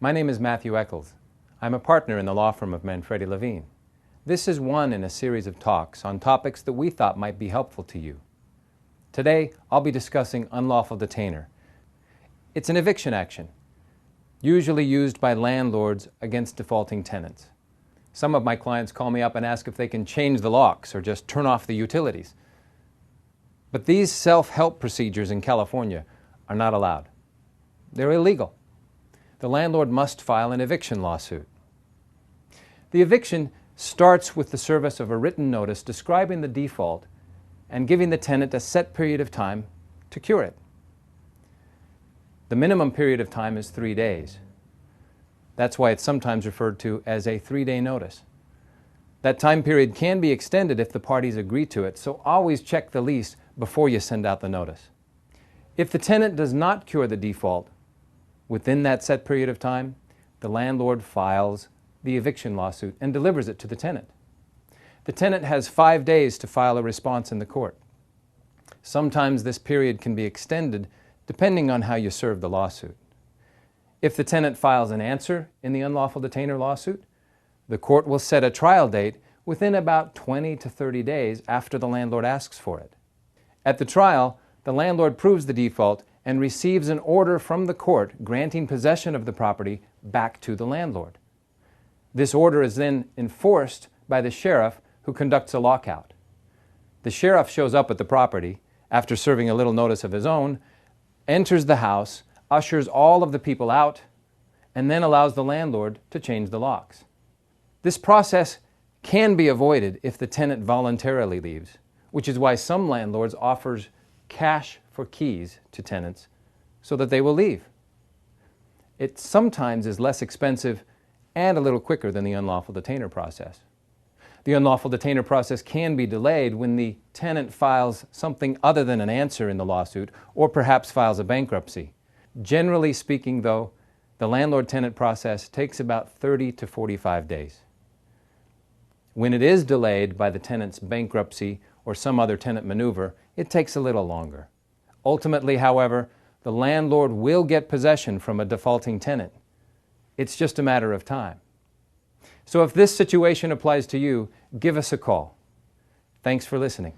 My name is Matthew Eccles. I'm a partner in the law firm of ManfrediLevine. This is one in a series of talks on topics that we thought might be helpful to you. Today, I'll be discussing unlawful detainer. It's an eviction action, usually used by landlords against defaulting tenants. Some of my clients call me up and ask if they can change the locks or just turn off the utilities. But these self-help procedures in California are not allowed. They're illegal. The landlord must file an eviction lawsuit. The eviction starts with the service of a written notice describing the default and giving the tenant a set period of time to cure it. The minimum period of time is 3 days. That's why it's sometimes referred to as a 3-day notice. That time period can be extended if the parties agree to it, so always check the lease before you send out the notice. If the tenant does not cure the default within that set period of time, the landlord files the eviction lawsuit and delivers it to the tenant. The tenant has 5 days to file a response in the court. Sometimes this period can be extended depending on how you serve the lawsuit. If the tenant files an answer in the unlawful detainer lawsuit, the court will set a trial date within about 20 to 30 days after the landlord asks for it. At the trial, the landlord proves the default and receives an order from the court granting possession of the property back to the landlord. This order is then enforced by the sheriff who conducts a lockout. The sheriff shows up at the property after serving a little notice of his own, enters the house, ushers all of the people out, and then allows the landlord to change the locks. This process can be avoided if the tenant voluntarily leaves, which is why some landlords offers cash for keys to tenants so that they will leave. It sometimes is less expensive and a little quicker than the unlawful detainer process. The unlawful detainer process can be delayed when the tenant files something other than an answer in the lawsuit or perhaps files a bankruptcy. Generally speaking, though, the landlord-tenant process takes about 30 to 45 days. When it is delayed by the tenant's bankruptcy or some other tenant maneuver, it takes a little longer. Ultimately, however, the landlord will get possession from a defaulting tenant. It's just a matter of time. So if this situation applies to you, give us a call. Thanks for listening.